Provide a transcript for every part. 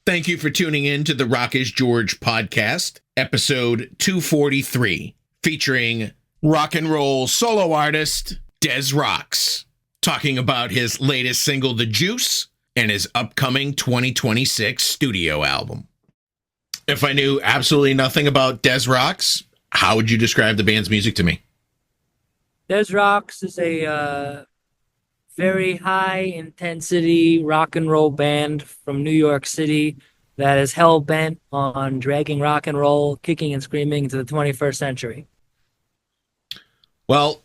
Thank you for tuning in to the Rock is George podcast, episode 243, featuring rock and roll solo artist DES ROCS, talking about his latest single, The Juice, and his upcoming 2026 studio album. If I knew absolutely nothing about DES ROCS, how would you describe the band's music to me? DES ROCS is a very high intensity rock and roll band from New York City that is hell bent on dragging rock and roll, kicking and screaming into the 21st century. Well,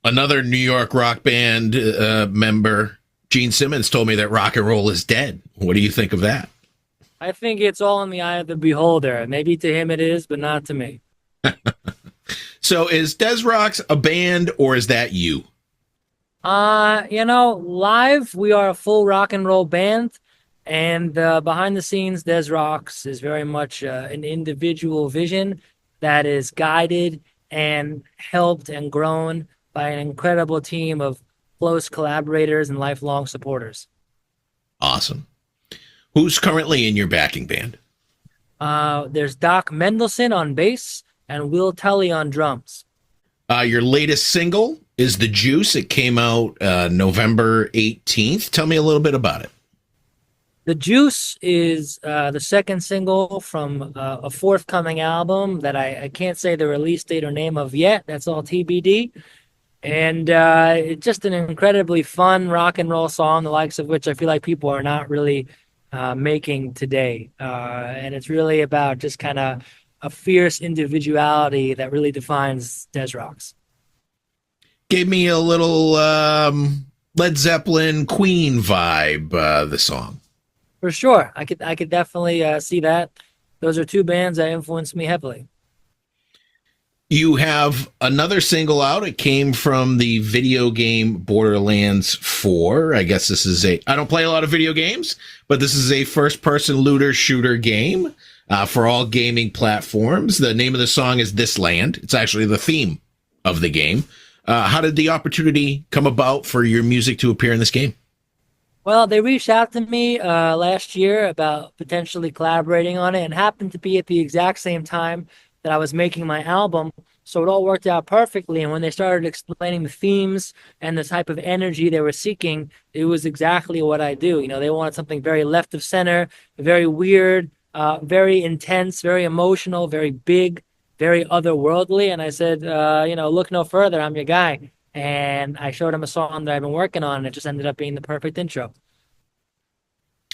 another New York rock band member, Gene Simmons, told me that rock and roll is dead. What do you think of that? I think it's all in the eye of the beholder. Maybe to him it is, but not to me. So is DES ROCS a band, or is that you? Live, we are a full rock and roll band, and behind the scenes, DES ROCS is very much an individual vision that is guided and helped and grown by an incredible team of close collaborators and lifelong supporters. Awesome. Who's currently in your backing band? There's Doc Mendelson on bass and Will Tully on drums. Your latest single is The Juice. It came out November 18th. Tell me a little bit about it. The Juice is the second single from a forthcoming album that I can't say the release date or name of yet. That's all TBD. And it's just an incredibly fun rock and roll song, the likes of which I feel like people are not really making today. And it's really about just kind of a fierce individuality that really defines DES ROCS. Gave me a little Led Zeppelin Queen vibe, the song. For sure. I could definitely see that. Those are two bands that influenced me heavily. You have another single out. It came from the video game Borderlands 4. I guess this is I don't play a lot of video games, but this is a first-person looter shooter game for all gaming platforms. The name of the song is This Land. It's actually the theme of the game. How did the opportunity come about for your music to appear in this game? Well, they reached out to me last year about potentially collaborating on it, and happened to be at the exact same time that I was making my album. So it all worked out perfectly. And when they started explaining the themes and the type of energy they were seeking, it was exactly what I do. You know, they wanted something very left of center, very weird, very intense, very emotional, very big, very otherworldly. And I said, look no further. I'm your guy. And I showed him a song that I've been working on, and it just ended up being the perfect intro.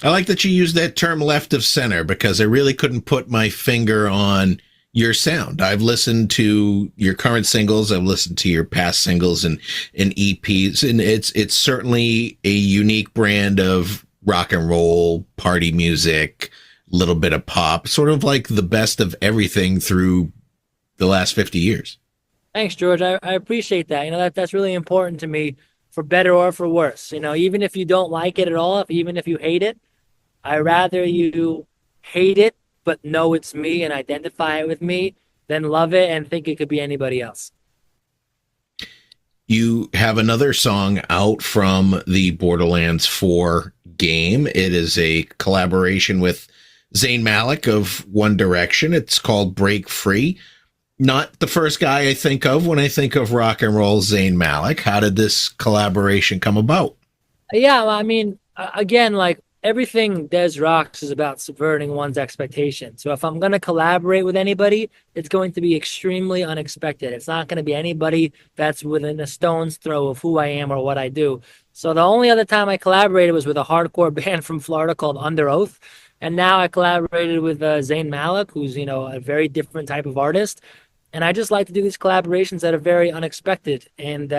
I like that you used that term left of center, because I really couldn't put my finger on your sound. I've listened to your current singles. I've listened to your past singles and EPs, and it's certainly a unique brand of rock and roll, party music, little bit of pop, sort of like the best of everything through the last 50 years. Thanks, George. I appreciate that. You know, that's really important to me, for better or for worse. You know, even if you don't like it at all, even if you hate it, I rather you hate it but know it's me and identify it with me than love it and think it could be anybody else. You have another song out from the Borderlands 4 game. It is a collaboration with Zayn Malik of One Direction. It's called Break Free. Not the first guy I think of when I think of rock and roll, Zayn Malik. How did this collaboration come about? Yeah, well, I mean, again, like everything DES ROCS is about subverting one's expectations. So if I'm going to collaborate with anybody, it's going to be extremely unexpected. It's not going to be anybody that's within a stone's throw of who I am or what I do. So the only other time I collaborated was with a hardcore band from Florida called Under Oath. And now I collaborated with Zayn Malik, who's, a very different type of artist. And I just like to do these collaborations that are very unexpected. And,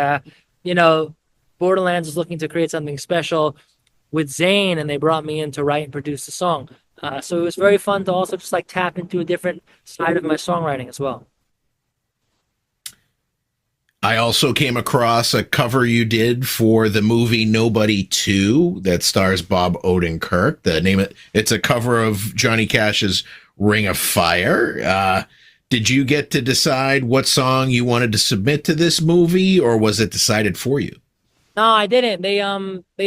Borderlands is looking to create something special with Zayn, and they brought me in to write and produce the song. So it was very fun to also just tap into a different side of my songwriting as well. I also came across a cover you did for the movie Nobody 2 that stars Bob Odenkirk. It's a cover of Johnny Cash's Ring of Fire. Did you get to decide what song you wanted to submit to this movie, or was it decided for you? No, I didn't. They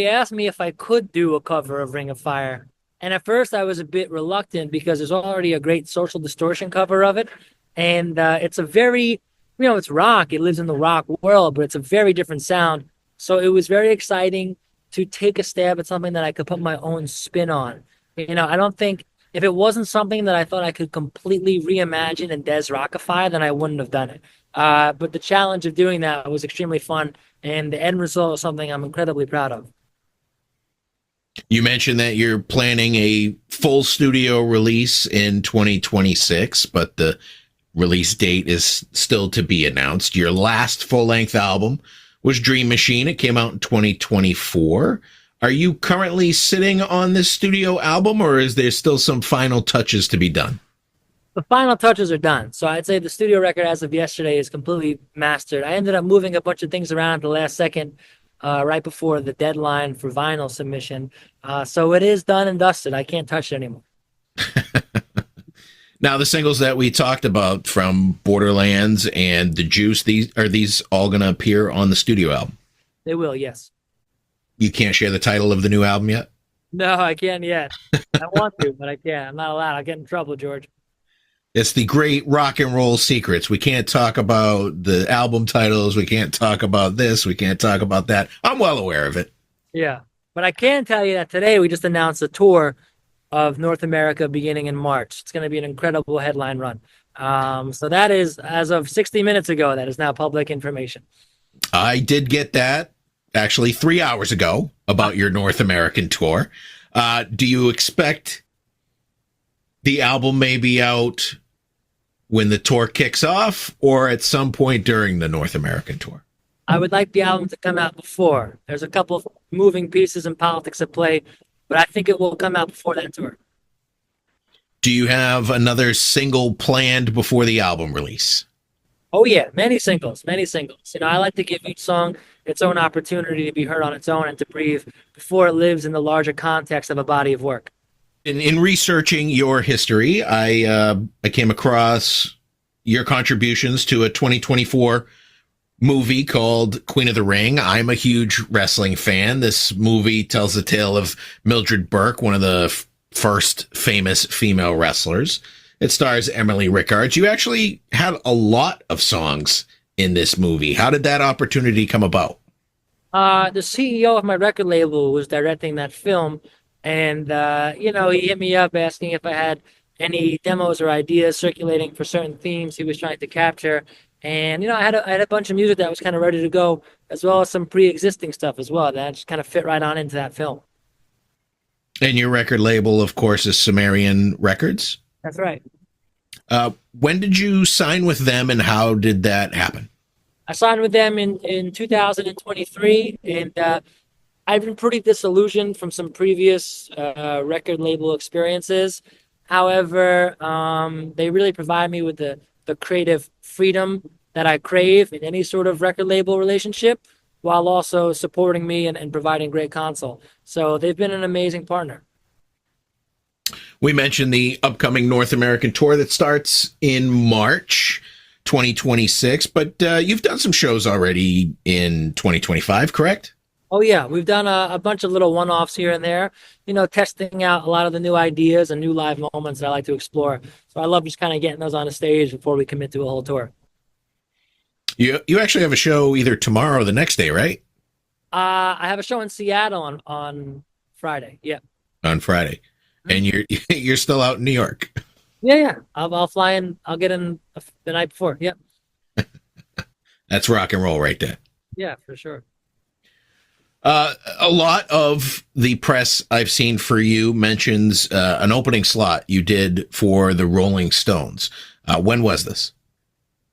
asked me if I could do a cover of Ring of Fire, And at first, I was a bit reluctant because there's already a great Social Distortion cover of it, and it's a very, it's rock. It lives in the rock world, but it's a very different sound. So it was very exciting to take a stab at something that I could put my own spin on. I don't think if it wasn't something that I thought I could completely reimagine and DES rockify, then I wouldn't have done it. But the challenge of doing that was extremely fun, and the end result is something I'm incredibly proud of. You mentioned that you're planning a full studio release in 2026, but the release date is still to be announced. Your last full-length album was Dream Machine. It came out in 2024. Are you currently sitting on this studio album, or is there still some final touches to be done? The final touches are done. So I'd say the studio record as of yesterday is completely mastered. I ended up moving a bunch of things around at the last second, right before the deadline for vinyl submission. So it is done and dusted. I can't touch it anymore. Now, the singles that we talked about from Borderlands and The Juice, these all going to appear on the studio album? They will, yes. You can't share the title of the new album yet? No, I can't yet. I want to, but I can't. I'm not allowed. I'll get in trouble, George. It's the great rock and roll secrets. We can't talk about the album titles. We can't talk about this. We can't talk about that. I'm well aware of it. Yeah. But I can tell you that today we just announced a tour of North America beginning in March. It's going to be an incredible headline run. So that is, as of 60 minutes ago, that is now public information. I did get that actually 3 hours ago about your North American tour. Do you expect the album may be out when the tour kicks off or at some point during the North American tour? I would like the album to come out before. There's a couple of moving pieces and politics at play, but I think it will come out before that tour. Do you have another single planned before the album release? Oh, yeah. Many singles, many singles. I like to give each song its own opportunity to be heard on its own and to breathe before it lives in the larger context of a body of work. In researching your history, I came across your contributions to a 2024 movie called Queen of the Ring. I'm a huge wrestling fan. This movie tells the tale of Mildred Burke, one of the first famous female wrestlers. It stars Emily Rickards. You actually had a lot of songs in this movie. How did that opportunity come about? The CEO of my record label was directing that film, and he hit me up asking if I had any demos or ideas circulating for certain themes he was trying to capture. And I had a bunch of music that was kind of ready to go, as well as some pre-existing stuff as well that just kind of fit right on into that film. And your record label, of course, is Sumerian Records. That's right. When did you sign with them, and how did that happen? I signed with them in 2023, and I've been pretty disillusioned from some previous record label experiences. However, they really provide me with the creative freedom that I crave in any sort of record label relationship, while also supporting me and providing great console. So they've been an amazing partner. We mentioned the upcoming North American tour that starts in March 2026, but you've done some shows already in 2025, correct? Oh, yeah. We've done a bunch of little one-offs here and there, testing out a lot of the new ideas and new live moments that I like to explore. So I love just kind of getting those on the stage before we commit to a whole tour. You actually have a show either tomorrow or the next day, right? I have a show in Seattle on Friday. Yeah. On Friday. And you're still out in New York. Yeah. I'll fly in. I'll get in the night before. Yep. That's rock and roll right there. Yeah, for sure. A lot of the press I've seen for you mentions an opening slot you did for the Rolling Stones. When was this?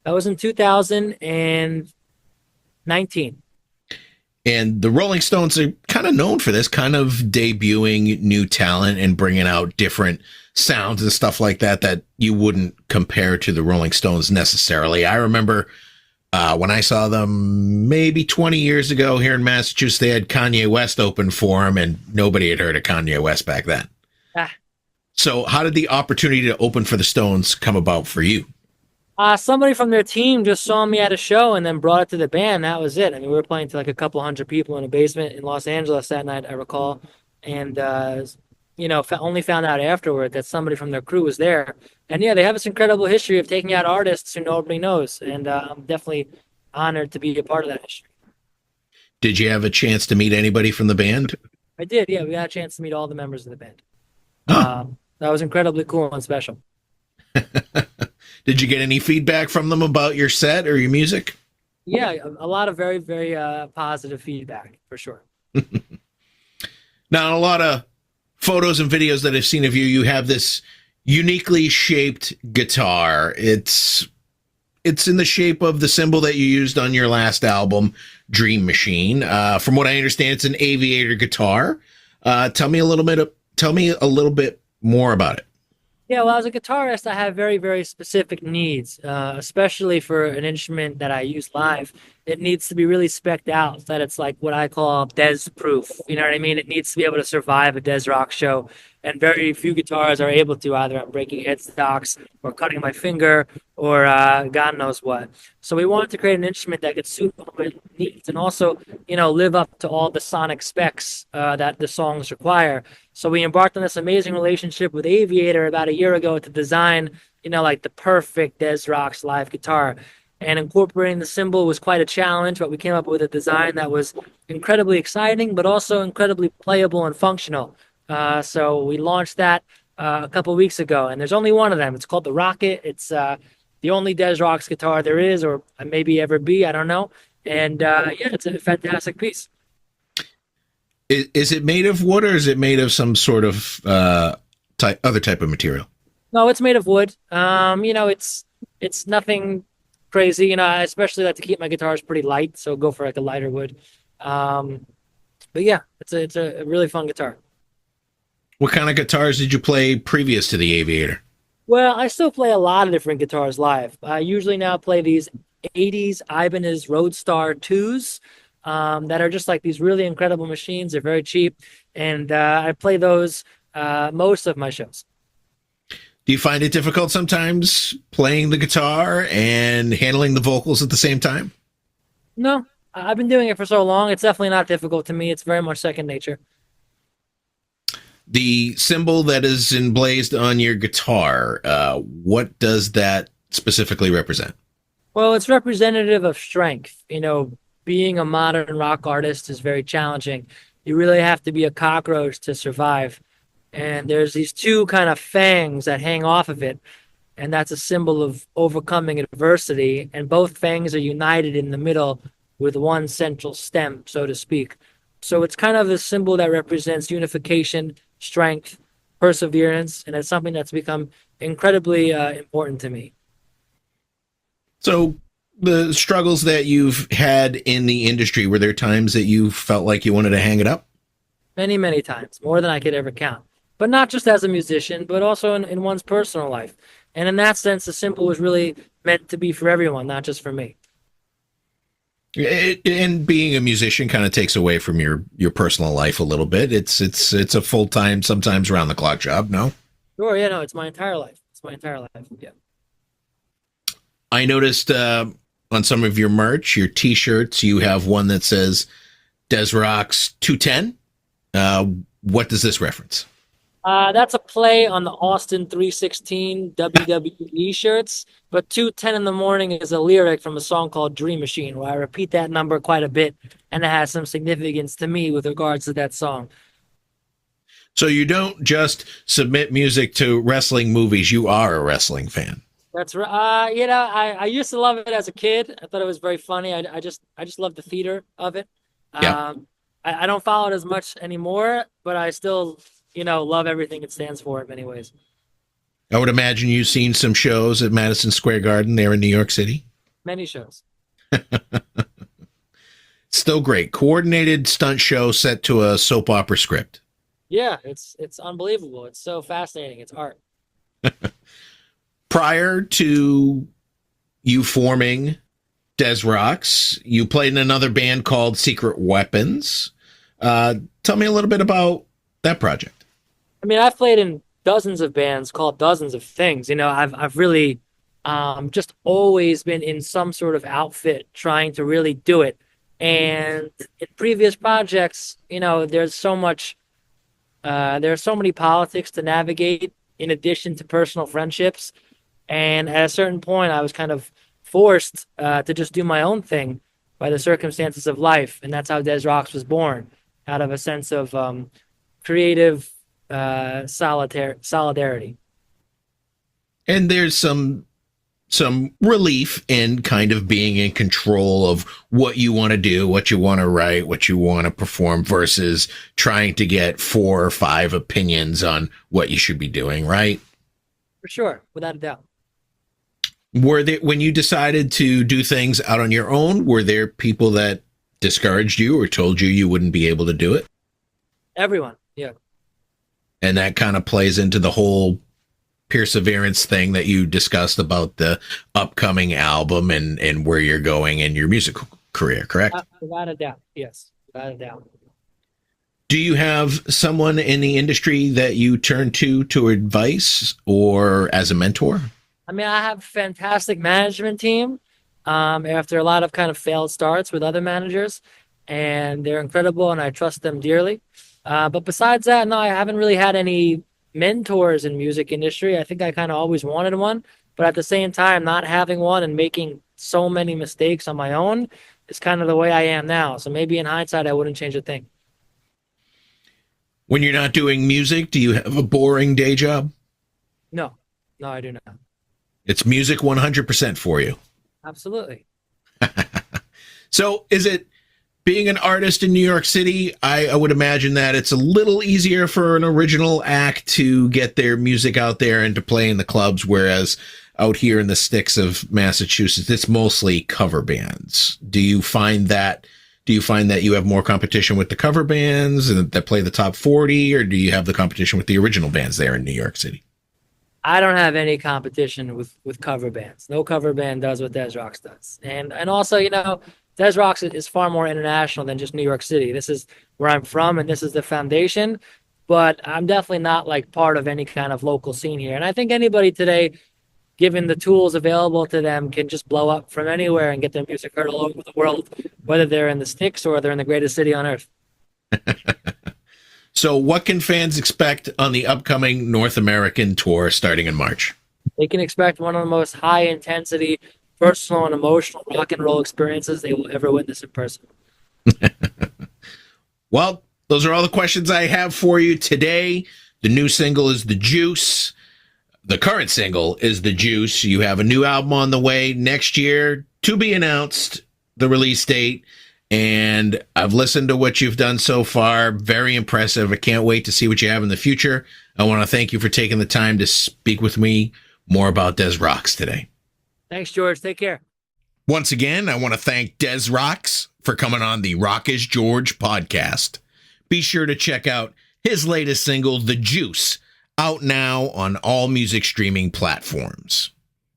That was in 2019. And the Rolling Stones are kind of known for this, kind of debuting new talent and bringing out different sounds and stuff like that you wouldn't compare to the Rolling Stones necessarily. I remember when I saw them maybe 20 years ago here in Massachusetts, they had Kanye West open for them, and nobody had heard of Kanye West back then. So how did the opportunity to open for the Stones come about for you? Somebody from their team just saw me at a show and then brought it to the band. That was it. I mean, we were playing to like a couple hundred people in a basement in Los Angeles that night, I recall. And it only found out afterward that somebody from their crew was there. And yeah, they have this incredible history of taking out artists who nobody knows. And I'm definitely honored to be a part of that history. Did you have a chance to meet anybody from the band? I did. Yeah, we got a chance to meet all the members of the band. Huh. That was incredibly cool and special. Did you get any feedback from them about your set or your music? Yeah, a lot of very, very positive feedback for sure. Now, a lot of photos and videos that I've seen of you, you have this uniquely shaped guitar. It's in the shape of the symbol that you used on your last album, Dream Machine. From what I understand, it's an Aviator guitar. Tell me a little bit more about it. Yeah, well, as a guitarist, I have very, very specific needs, especially for an instrument that I use live. It needs to be really spec'd out, so that it's like what I call DES proof. You know what I mean? It needs to be able to survive a DES rock show, and very few guitars are able to. Either I'm breaking headstocks, or cutting my finger, or God knows what. So we wanted to create an instrument that could suit all my needs, and also, live up to all the sonic specs that the songs require. So we embarked on this amazing relationship with Aviator about a year ago to design, like the perfect DES ROCS live guitar. And incorporating the symbol was quite a challenge, but we came up with a design that was incredibly exciting, but also incredibly playable and functional. So we launched that a couple of weeks ago, and there's only one of them. It's called the Rocket. It's the only DES ROCS guitar there is, or maybe ever be, I don't know. And yeah, it's a fantastic piece. Is it made of wood, or is it made of some sort of other type of material? No, it's made of wood. It's nothing crazy. I especially like to keep my guitars pretty light, so go for like a lighter wood. But yeah, it's a really fun guitar. What kind of guitars did you play previous to the Aviator? Well, I still play a lot of different guitars live. I usually now play these 80s Ibanez Roadstar 2s. That are just like these really incredible machines. They're very cheap, and I play those most of my shows. Do you find it difficult sometimes playing the guitar and handling the vocals at the same time? No, I've been doing it for so long. It's definitely not difficult to me. It's very much second nature. The symbol that is emblazed on your guitar, what does that specifically represent? Well, it's representative of strength. Being a modern rock artist is very challenging. You really have to be a cockroach to survive. And there's these two kind of fangs that hang off of it. And that's a symbol of overcoming adversity. And both fangs are united in the middle with one central stem, so to speak. So it's kind of a symbol that represents unification, strength, perseverance. And it's something that's become incredibly important to me. So the struggles that you've had in the industry, were there times that you felt like you wanted to hang it up? Many, many times, more than I could ever count. But not just as a musician, but also in one's personal life. And in that sense, the symbol was really meant to be for everyone, not just for me. And being a musician kind of takes away from your personal life a little bit. It's a full-time, sometimes round-the-clock job, no? Sure, yeah, no, it's my entire life. It's my entire life, yeah. I noticed on some of your merch, your T-shirts, you have one that says DES ROCS 210. What does this reference? That's a play on the Austin 316 WWE shirts, but 2:10 in the morning is a lyric from a song called Dream Machine, where I repeat that number quite a bit, and it has some significance to me with regards to that song. So you don't just submit music to wrestling movies, you are a wrestling fan. That's right. I used to love it as a kid. I thought it was very funny. I just love the theater of it. Yeah. I don't follow it as much anymore, but I still love everything it stands for in many ways. I would imagine you've seen some shows at Madison Square Garden there in New York City. Many shows. Still great. Coordinated stunt show set to a soap opera script. Yeah, it's unbelievable. It's so fascinating. It's art. Prior to you forming DES ROCS, you played in another band called Secret Weapons. Tell me a little bit about that project. I mean, I've played in dozens of bands called dozens of things. I've really just always been in some sort of outfit trying to really do it. And in previous projects, there's so much There are so many politics to navigate in addition to personal friendships. And at a certain point, I was kind of forced to just do my own thing by the circumstances of life. And that's how DES ROCS was born, out of a sense of creative solidarity. And there's some relief in kind of being in control of what you want to do, what you want to write, what you want to perform versus trying to get 4 or 5 opinions on what you should be doing, right? For sure, without a doubt. Were there, when you decided to do things out on your own, were there people that discouraged you or told you you wouldn't be able to do it? Everyone, yeah. And that kind of plays into the whole perseverance thing that you discussed about the upcoming album and where you're going in your musical career, correct? Without a doubt, yes, without a doubt. Do you have someone in the industry that you turn to advice or as a mentor? I mean, I have a fantastic management team after a lot of kind of failed starts with other managers, and they're incredible, and I trust them dearly. But besides that, no, I haven't really had any mentors in music industry. I think I kind of always wanted one, but at the same time, not having one and making so many mistakes on my own is kind of the way I am now. So maybe in hindsight, I wouldn't change a thing. When you're not doing music, do you have a boring day job? No, I do not. It's music 100% for you. Absolutely. So is it being an artist in New York City? I would imagine that it's a little easier for an original act to get their music out there and to play in the clubs, whereas out here in the sticks of Massachusetts, it's mostly cover bands. Do you find that you have more competition with the cover bands that play the top 40, or do you have the competition with the original bands there in New York City? I don't have any competition with cover bands. No cover band does what DES ROCS does. And also, DES ROCS is far more international than just New York City. This is where I'm from, and this is the foundation. But I'm definitely not like part of any kind of local scene here. And I think anybody today, given the tools available to them, can just blow up from anywhere and get their music heard all over the world, whether they're in the sticks or they're in the greatest city on earth. So what can fans expect on the upcoming North American tour starting in March? They can expect one of the most high intensity, personal and emotional rock and roll experiences they will ever witness in person. Well, those are all the questions I have for you today. The new single is The Juice. The current single is The Juice. You have a new album on the way next year, to be announced, the release date. And I've listened to what you've done so far. Very impressive. I can't wait to see what you have in the future. I want to thank you for taking the time to speak with me more about DES ROCS today. Thanks, George. Take care. Once again, I want to thank DES ROCS for coming on the Rock is George podcast. Be sure to check out his latest single, The Juice, out now on all music streaming platforms.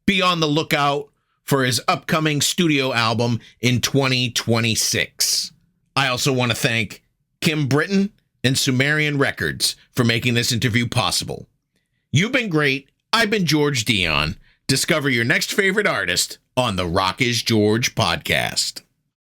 Be on the lookout for his upcoming studio album in 2026. I also want to thank Kim Britton and Sumerian Records for making this interview possible. You've been great. I've been George Dionne. Discover your next favorite artist on the Rock is George podcast.